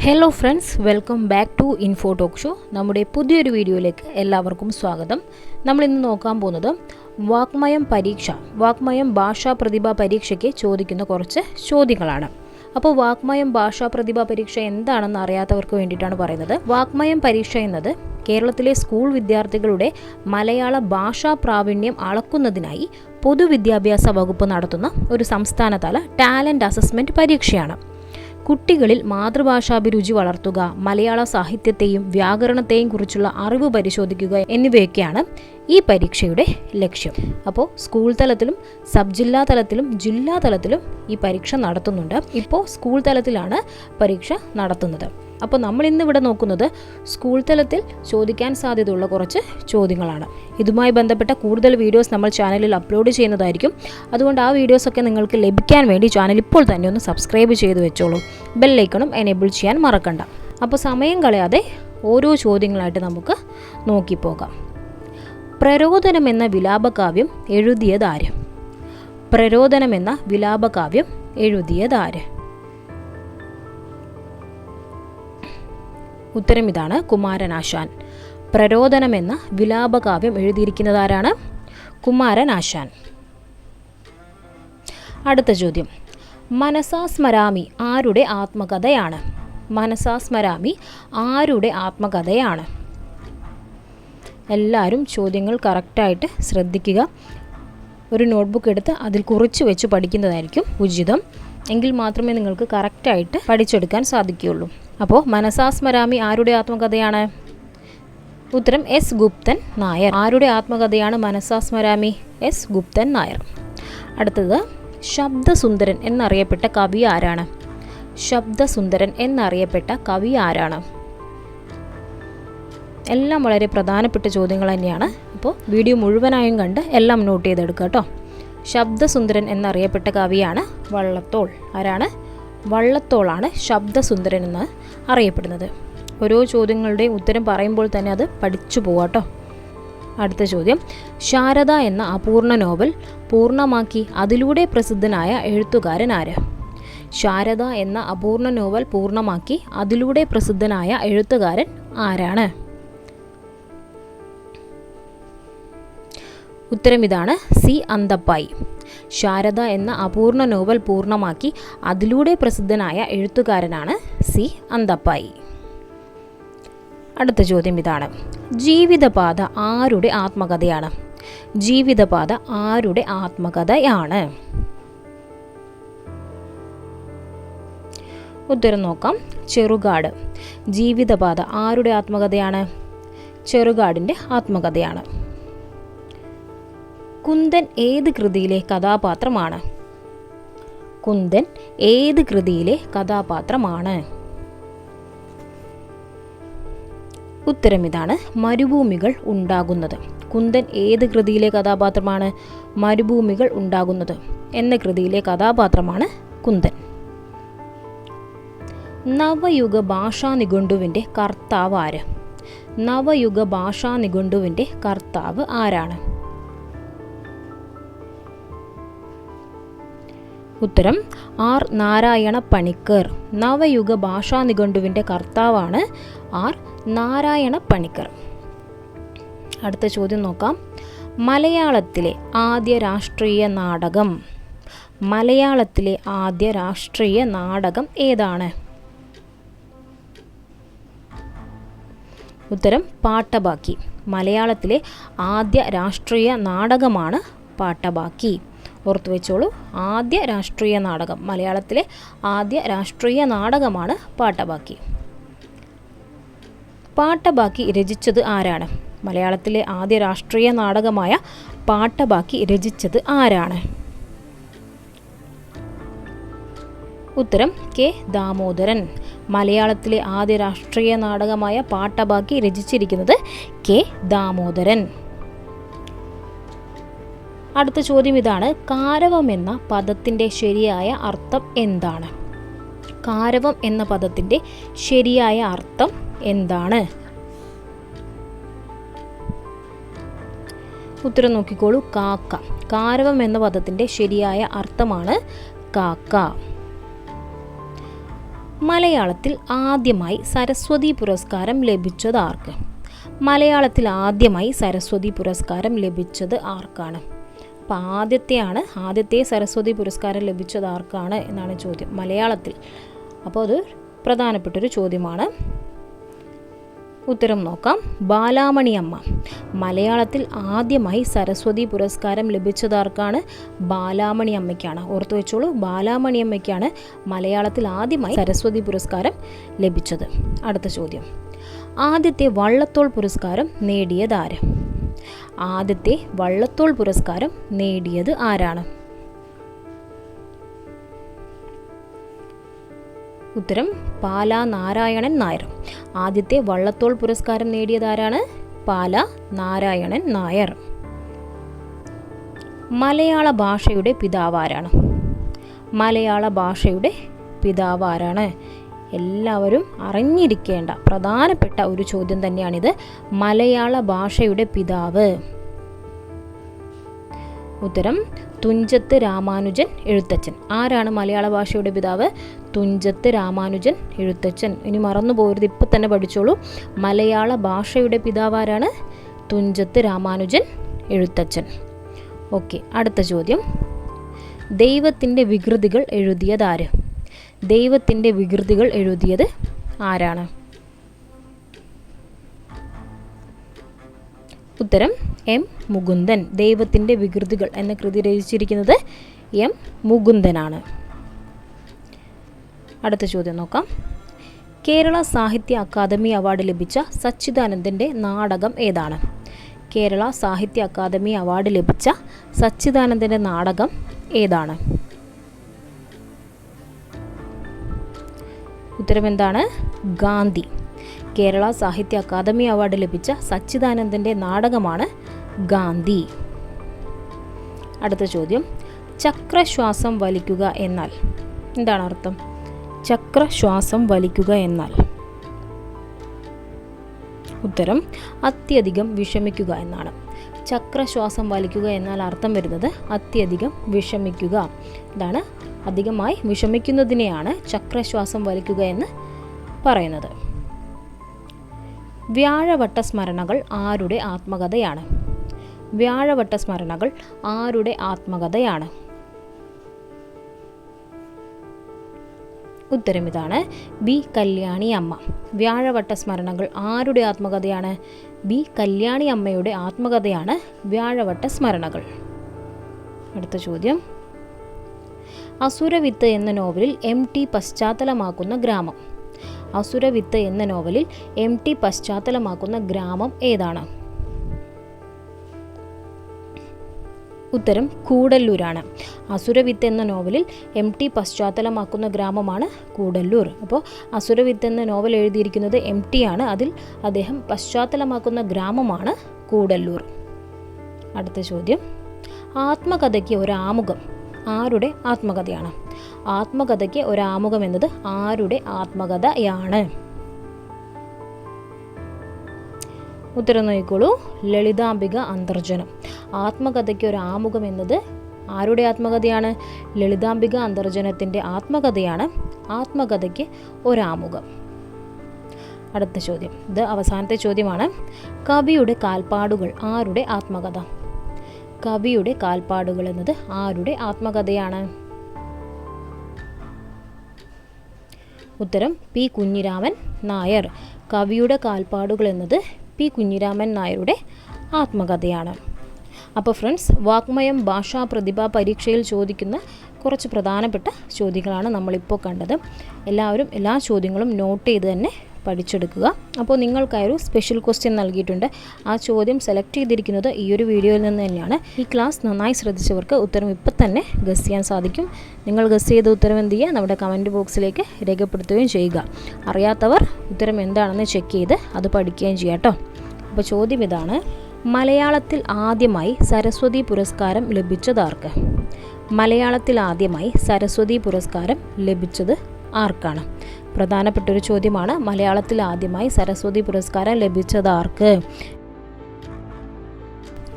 Hello friends, welcome back to Info Talk show. നമ്മുടെ പുതിയൊരു വീഡിയോയിലേക്ക് എല്ലാവർക്കും സ്വാഗതം. നമ്മളിന്ന് നോക്കാൻ പോകുന്നത് വാക്മയം ഭാഷാ പ്രതിഭാ പരീക്ഷയ്ക്ക് ചോദിക്കുന്ന കുറച്ച് ചോദ്യങ്ങളാണ്. അപ്പോൾ വാക്മയം ഭാഷാ പ്രതിഭാ പരീക്ഷ എന്താണെന്ന് അറിയാത്തവർക്ക് വേണ്ടിയിട്ടാണ് പറയുന്നത്. വാക്മയം പരീക്ഷ എന്നത് കേരളത്തിലെ സ്കൂൾ വിദ്യാർത്ഥികളുടെ മലയാള ഭാഷാ പ്രാവീണ്യം അളക്കുന്നതിനായി പൊതുവിദ്യാഭ്യാസ വകുപ്പ് നടത്തുന്ന ഒരു സംസ്ഥാനതല ടാലന്റ് അസസ്മെന്റ് പരീക്ഷയാണ്. കുട്ടികളിൽ മാതൃഭാഷാഭിരുചി വളർത്തുക, മലയാള സാഹിത്യത്തെയും വ്യാകരണത്തെയും കുറിച്ചുള്ള അറിവ് പരിശോധിക്കുക എന്നിവയൊക്കെയാണ് ഈ പരീക്ഷയുടെ ലക്ഷ്യം. അപ്പോൾ സ്കൂൾ തലത്തിലും സബ് ജില്ലാ തലത്തിലും ജില്ലാ തലത്തിലും ഈ പരീക്ഷ നടത്തുന്നുണ്ട്. ഇപ്പോൾ സ്കൂൾ തലത്തിലാണ് പരീക്ഷ നടത്തുന്നത്. അപ്പോൾ നമ്മൾ ഇന്നിവിടെ നോക്കുന്നത് സ്കൂൾ തലത്തിൽ ചോദിക്കാൻ സാധ്യതയുള്ള കുറച്ച് ചോദ്യങ്ങളാണ്. ഇതുമായി ബന്ധപ്പെട്ട കൂടുതൽ വീഡിയോസ് നമ്മൾ ചാനലിൽ അപ്ലോഡ് ചെയ്യുന്നതായിരിക്കും. അതുകൊണ്ട് ആ വീഡിയോസൊക്കെ നിങ്ങൾക്ക് ലഭിക്കാൻ വേണ്ടി ചാനൽ ഇപ്പോൾ തന്നെ ഒന്ന് സബ്സ്ക്രൈബ് ചെയ്ത് വെച്ചോളൂ. ബെല്ലൈക്കണും എനേബിൾ ചെയ്യാൻ മറക്കണ്ട. അപ്പോൾ സമയം കളയാതെ ഓരോ ചോദ്യങ്ങളായിട്ട് നമുക്ക് നോക്കിപ്പോകാം. പ്രരോദനം എന്ന വിലാപകാവ്യം എഴുതിയതാര്? പ്രരോദനം എന്ന വിലാപകാവ്യം എഴുതിയതാര്? ഉത്തരം ഇതാണ്, കുമാരനാശാൻ. പ്രരോദനം എന്ന വിലാപകാവ്യം എഴുതിയിരിക്കുന്നതാരാണ്? കുമാരനാശാൻ. അടുത്ത ചോദ്യം, മനസാ സ്മരാമി ആരുടെ ആത്മകഥയാണ്? മനസാ സ്മരാമി ആരുടെ ആത്മകഥയാണ്? എല്ലാവരും ചോദ്യങ്ങൾ കറക്റ്റായിട്ട് ശ്രദ്ധിക്കുക. ഒരു നോട്ട്ബുക്ക് എടുത്ത് അതിൽ കുറിച്ച് വെച്ച് പഠിക്കുന്നതായിരിക്കും ഉചിതം. എങ്കിൽ മാത്രമേ നിങ്ങൾക്ക് കറക്റ്റായിട്ട് പഠിച്ചെടുക്കാൻ സാധിക്കുകയുള്ളൂ. അപ്പോൾ മനസാ സ്മരാമി ആരുടെ ആത്മകഥയാണ്? ഉത്തരം എസ് ഗുപ്തൻ നായർ. ആരുടെ ആത്മകഥയാണ് മനസാ സ്മരാമി? എസ് ഗുപ്തൻ നായർ. അടുത്തത്, ശബ്ദസുന്ദരൻ എന്നറിയപ്പെട്ട കവി ആരാണ്? ശബ്ദസുന്ദരൻ എന്നറിയപ്പെട്ട കവി ആരാണ്? എല്ലാം വളരെ പ്രധാനപ്പെട്ട ചോദ്യങ്ങൾ തന്നെയാണ്. അപ്പോൾ വീഡിയോ മുഴുവനായും കണ്ട് എല്ലാം നോട്ട് ചെയ്തെടുക്കുക കേട്ടോ. ശബ്ദസുന്ദരൻ എന്നറിയപ്പെട്ട കവിയാണ് വള്ളത്തോൾ. ആരാണ്? വള്ളത്തോളാണ് ശബ്ദസുന്ദരൻ എന്ന് അറിയപ്പെടുന്നത്. ഓരോ ചോദ്യങ്ങളുടെയും ഉത്തരം പറയുമ്പോൾ തന്നെ അത് പഠിച്ചു പോവാട്ടോ. അടുത്ത ചോദ്യം, ശാരദ എന്ന അപൂർണ നോവൽ പൂർണ്ണമാക്കി അതിലൂടെ പ്രസിദ്ധനായ എഴുത്തുകാരൻ ആര്? ശാരദ എന്ന അപൂർണ നോവൽ പൂർണ്ണമാക്കി അതിലൂടെ പ്രസിദ്ധനായ എഴുത്തുകാരൻ ആരാണ്? ഉത്തരം ഇതാണ്, സി അന്തപ്പായി. ശാരദ എന്ന അപൂർണ നോവൽ പൂർണ്ണമാക്കി അതിലൂടെ പ്രസിദ്ധനായ എഴുത്തുകാരനാണ് സി അന്തപ്പായി. അടുത്ത ചോദ്യം ഇതാണ്, ജീവിതപാത ആരുടെ ആത്മകഥയാണ്? ജീവിതപാത ആരുടെ ആത്മകഥയാണ്? ഉത്തരം നോക്കാം, ചെറുകാട്. ജീവിതപാത ആരുടെ ആത്മകഥയാണ്? ചെറുകാടിൻ്റെ ആത്മകഥയാണ്. കുന്തൻ ഏത് കൃതിയിലെ കഥാപാത്രമാണ്? കുന്തൻ ഏത് കൃതിയിലെ കഥാപാത്രമാണ്? ഉത്തരം ഇതാണ്, മരുഭൂമികൾ ഉണ്ടാകുന്നത്. കുന്തൻ ഏത് കൃതിയിലെ കഥാപാത്രമാണ്? മരുഭൂമികൾ ഉണ്ടാകുന്നത് എന്ന കൃതിയിലെ കഥാപാത്രമാണ് കുന്തൻ. നവയുഗ ഭാഷാ നിഘണ്ടുവിൻ്റെ കർത്താവ് ആര്? നവയുഗ ഭാഷാ നിഘണ്ടുവിൻ്റെ കർത്താവ് ആരാണ്? ഉത്തരം ആർ നാരായണ പണിക്കർ. നവയുഗ ഭാഷാ നിഘണ്ടുവിൻ്റെ കർത്താവാണ് ആർ നാരായണ പണിക്കർ. അടുത്ത ചോദ്യം നോക്കാം, മലയാളത്തിലെ ആദ്യ രാഷ്ട്രീയ നാടകം. മലയാളത്തിലെ ആദ്യ രാഷ്ട്രീയ നാടകം ഏതാണ്? ഉത്തരം പാട്ടബാക്കി. മലയാളത്തിലെ ആദ്യ രാഷ്ട്രീയ നാടകമാണ് പാട്ടബാക്കി. ഓർത്തു വെച്ചോളൂ, ആദ്യ രാഷ്ട്രീയ നാടകം, മലയാളത്തിലെ ആദ്യ രാഷ്ട്രീയ നാടകമാണ് പാട്ടബാക്കി. പാട്ടബാക്കി രചിച്ചത് ആരാണ്? മലയാളത്തിലെ ആദ്യ രാഷ്ട്രീയ നാടകമായ പാട്ടബാക്കി രചിച്ചത് ആരാണ്? ഉത്തരം കെ ദാമോദരൻ. മലയാളത്തിലെ ആദ്യ രാഷ്ട്രീയ നാടകമായ പാട്ടബാക്കി രചിച്ചിരിക്കുന്നത് കെ ദാമോദരൻ. അടുത്ത ചോദ്യം ഇതാണ്, കാരവം എന്ന പദത്തിൻ്റെ ശരിയായ അർത്ഥം എന്താണ്? കാരവം എന്ന പദത്തിൻ്റെ ശരിയായ അർത്ഥം എന്താണ്? ഉത്തരം നോക്കിക്കോളൂ, കാക്ക. കാരവം എന്ന പദത്തിൻ്റെ ശരിയായ അർത്ഥമാണ് കാക്ക. മലയാളത്തിൽ ആദ്യമായി സരസ്വതി പുരസ്കാരം ലഭിച്ചത് ആർക്ക്? മലയാളത്തിൽ ആദ്യമായി സരസ്വതി പുരസ്കാരം ലഭിച്ചത് ആർക്കാണ്? അപ്പോൾ ആദ്യത്തെ സരസ്വതി പുരസ്കാരം ലഭിച്ചത് ആർക്കാണ് എന്നാണ് ചോദ്യം, മലയാളത്തിൽ. അപ്പോൾ അത് പ്രധാനപ്പെട്ടൊരു ചോദ്യമാണ്. ഉത്തരം നോക്കാം. ബാലാമണി അമ്മ. മലയാളത്തിൽ ആദ്യമായി സരസ്വതി പുരസ്കാരം ലഭിച്ചത് ആർക്കാണ്? ബാലാമണി അമ്മയ്ക്കാണ്. ഓർത്തു വെച്ചോളൂ, ബാലാമണി അമ്മയ്ക്കാണ് മലയാളത്തിൽ ആദ്യമായി സരസ്വതി പുരസ്കാരം ലഭിച്ചത്. അടുത്ത ചോദ്യം, ആദ്യത്തെ വള്ളത്തോൾ പുരസ്കാരം നേടിയത് ആര്? ആദ്യത്തെ വള്ളത്തോൾ പുരസ്കാരം നേടിയത് ആരാണ്? ഉത്തരം പാലാ നാരായണൻ നായർ. ആദ്യത്തെ വള്ളത്തോൾ പുരസ്കാരം നേടിയത് ആരാണ്? പാലാ നാരായണൻ നായർ. മലയാള ഭാഷയുടെ പിതാവ് ആരാണ്? മലയാള ഭാഷയുടെ പിതാവ് ആരാണ്? എല്ലാവരും അറിഞ്ഞിരിക്കേണ്ട പ്രധാനപ്പെട്ട ഒരു ചോദ്യം തന്നെയാണിത്. മലയാള ഭാഷയുടെ പിതാവ്. ഉത്തരം തുഞ്ചത്ത് രാമാനുജൻ എഴുത്തച്ഛൻ. ആരാണ് മലയാള ഭാഷയുടെ പിതാവ്? തുഞ്ചത്ത് രാമാനുജൻ എഴുത്തച്ഛൻ. ഇനി മറന്നു പോകരുത്, ഇപ്പം തന്നെ പഠിച്ചോളൂ. മലയാള ഭാഷയുടെ പിതാവ് ആരാണ്? തുഞ്ചത്ത് രാമാനുജൻ എഴുത്തച്ഛൻ. ഓക്കെ, അടുത്ത ചോദ്യം, ദൈവത്തിൻ്റെ വികൃതികൾ എഴുതിയത് ആര്? ദൈവത്തിൻ്റെ വികൃതികൾ എഴുതിയത് ആരാണ്? ഉത്തരം എം മുകുന്ദൻ. ദൈവത്തിൻ്റെ വികൃതികൾ എന്ന കൃതി രചിച്ചിരിക്കുന്നത് എം മുകുന്ദനാണ്. അടുത്ത ചോദ്യം നോക്കാം. കേരള സാഹിത്യ അക്കാദമി അവാർഡ് ലഭിച്ച സച്ചിദാനന്ദൻ്റെ നാടകം ഏതാണ്? കേരള സാഹിത്യ അക്കാദമി അവാർഡ് ലഭിച്ച സച്ചിദാനന്ദൻ്റെ നാടകം ഏതാണ്? ഉത്തരം എന്താണ്? ഗാന്ധി. കേരള സാഹിത്യ അക്കാദമി അവാർഡ് ലഭിച്ച സച്ചിദാനന്ദൻ്റെ നാടകമാണ് ഗാന്ധി. അടുത്ത ചോദ്യം, ചക്രശ്വാസം വലിക്കുക എന്നാൽ എന്താണ് അർത്ഥം? ചക്രശ്വാസം വലിക്കുക എന്നാൽ ഉത്തരം അത്യധികം വിഷമിക്കുക എന്നാണ്. ചക്രശ്വാസം വലിക്കുക എന്നാൽ അർത്ഥം വരുന്നത് അത്യധികം വിഷമിക്കുക. ഇതാണ്, അധികമായി വിഷമിക്കുന്നതിനെയാണ് ചക്രശ്വാസം വലിക്കുക എന്ന് പറയുന്നത്. വ്യാഴവട്ട സ്മരണകൾ ആരുടെ ആത്മകഥയാണ്? വ്യാഴവട്ട സ്മരണകൾ ആരുടെ ആത്മകഥയാണ്? ഉത്തരം ഇതാണ്, ബി കല്യാണി അമ്മ. വ്യാഴവട്ട സ്മരണകൾ ആരുടെ ആത്മകഥയാണ്? ബി കല്യാണി അമ്മയുടെ ആത്മകഥയാണ് വ്യാഴവട്ട സ്മരണകൾ. അടുത്ത ചോദ്യം, അസുരവിത്ത് എന്ന നോവലിൽ എം.ടി. പശ്ചാത്തലമാക്കുന്ന ഗ്രാമം. അസുരവിത്ത് എന്ന നോവലിൽ എം.ടി. പശ്ചാത്തലമാക്കുന്ന ഗ്രാമം ഏതാണ്? ഉത്തരം കൂടല്ലൂരാണ്. അസുരവിത്ത് എന്ന നോവലിൽ എം.ടി. പശ്ചാത്തലമാക്കുന്ന ഗ്രാമമാണ് കൂടല്ലൂർ. അപ്പോൾ അസുരവിത്ത് എന്ന നോവൽ എഴുതിയിരിക്കുന്നത് എം.ടി. ആണ്. അതിൽ അദ്ദേഹം പശ്ചാത്തലമാക്കുന്ന ഗ്രാമമാണ് കൂടല്ലൂർ. അടുത്ത ചോദ്യം, ആത്മകഥയ്ക്ക് ഒരാമുഖം ആരുടെ ആത്മകഥയാണ്? ആത്മകഥയ്ക്ക് ഒരാമുഖം എന്നത് ആരുടെ ആത്മകഥയാണ്? ഉത്തരം നോക്കിക്കോളൂ, ലളിതാംബിക അന്തർജനം. ആത്മകഥയ്ക്ക് ഒരു ആമുഖം എന്നത് ആരുടെ ആത്മകഥയാണ്? ലളിതാംബിക അന്തർജനത്തിൻ്റെ ആത്മകഥയാണ് ആത്മകഥയ്ക്ക് ഒരാമുഖം. അടുത്ത ചോദ്യം, ഇത് അവസാനത്തെ ചോദ്യമാണ്. കവിയുടെ കാൽപ്പാടുകൾ ആരുടെ ആത്മകഥ? കവിയുടെ കാൽപ്പാടുകൾ എന്നത് ആരുടെ ആത്മകഥയാണ്? ഉത്തരം പി കുഞ്ഞിരാമൻ നായർ. കവിയുടെ കാൽപ്പാടുകൾ എന്നത് പി കുഞ്ഞിരാമൻ നായരുടെ ആത്മകഥയാണ്. അപ്പോൾ ഫ്രണ്ട്സ്, വാഗ്മയം ഭാഷാ പ്രതിഭ പരീക്ഷയിൽ ചോദിക്കുന്ന കുറച്ച് പ്രധാനപ്പെട്ട ചോദ്യങ്ങളാണ് നമ്മളിപ്പോൾ കണ്ടത്. എല്ലാവരും എല്ലാ ചോദ്യങ്ങളും നോട്ട് ചെയ്ത് തന്നെ പഠിച്ചെടുക്കുക. അപ്പോൾ നിങ്ങൾക്കായൊരു സ്പെഷ്യൽ ക്വസ്റ്റ്യൻ നൽകിയിട്ടുണ്ട്. ആ ചോദ്യം സെലക്ട് ചെയ്തിരിക്കുന്നത് ഈ ഒരു വീഡിയോയിൽ നിന്ന് തന്നെയാണ്. ഈ ക്ലാസ് നന്നായി ശ്രദ്ധിച്ചവർക്ക് ഉത്തരം ഇപ്പം തന്നെ ഗസ് ചെയ്യാൻ സാധിക്കും. നിങ്ങൾ ഗസ് ചെയ്ത ഉത്തരം എന്ത് ചെയ്യുക? നമ്മുടെ കമൻറ്റ് ബോക്സിലേക്ക് രേഖപ്പെടുത്തുകയും ചെയ്യുക. അറിയാത്തവർ ഉത്തരം എന്താണെന്ന് ചെക്ക് ചെയ്ത് അത് പഠിക്കുകയും ചെയ്യാം കേട്ടോ. അപ്പോൾ ചോദ്യം ഇതാണ്, മലയാളത്തിൽ ആദ്യമായി സരസ്വതി പുരസ്കാരം ലഭിച്ചത് ആർക്ക്? മലയാളത്തിൽ ആദ്യമായി സരസ്വതി പുരസ്കാരം ലഭിച്ചത് ആർക്കാണ്? പ്രധാനപ്പെട്ടൊരു ചോദ്യമാണ്. മലയാളത്തിൽ ആദ്യമായി സരസ്വതി പുരസ്കാരം ലഭിച്ചത് ആർക്ക്?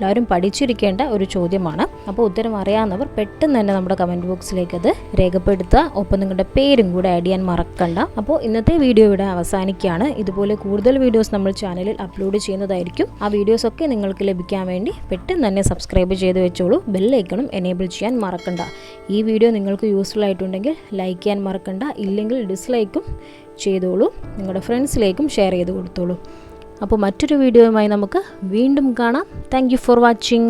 എല്ലാവരും പഠിച്ചിരിക്കേണ്ട ഒരു ചോദ്യമാണ്. അപ്പോൾ ഉത്തരം അറിയാവുന്നവർ പെട്ടെന്ന് തന്നെ നമ്മുടെ കമൻറ്റ് ബോക്സിലേക്ക് അത് രേഖപ്പെടുത്തുക. ഒപ്പം നിങ്ങളുടെ പേരും കൂടെ ആഡ് ചെയ്യാൻ മറക്കണ്ട. അപ്പോൾ ഇന്നത്തെ വീഡിയോ ഇവിടെ അവസാനിക്കുകയാണ്. ഇതുപോലെ കൂടുതൽ വീഡിയോസ് നമ്മൾ ചാനലിൽ അപ്ലോഡ് ചെയ്യുന്നതായിരിക്കും. ആ വീഡിയോസൊക്കെ നിങ്ങൾക്ക് ലഭിക്കാൻ വേണ്ടി പെട്ടെന്ന് തന്നെ സബ്സ്ക്രൈബ് ചെയ്ത് വെച്ചോളൂ. ബെല്ലൈക്കണും എനേബിൾ ചെയ്യാൻ മറക്കണ്ട. ഈ വീഡിയോ നിങ്ങൾക്ക് യൂസ്ഫുൾ ആയിട്ടുണ്ടെങ്കിൽ ലൈക്ക് ചെയ്യാൻ മറക്കണ്ട. ഇല്ലെങ്കിൽ ഡിസ്ലൈക്കും ചെയ്തോളൂ. നിങ്ങളുടെ ഫ്രണ്ട്സിലേക്കും ഷെയർ ചെയ്ത് കൊടുത്തോളൂ. അപ്പോൾ മറ്റൊരു വീഡിയോയുമായി നമുക്ക് വീണ്ടും കാണാം. Thank you for watching.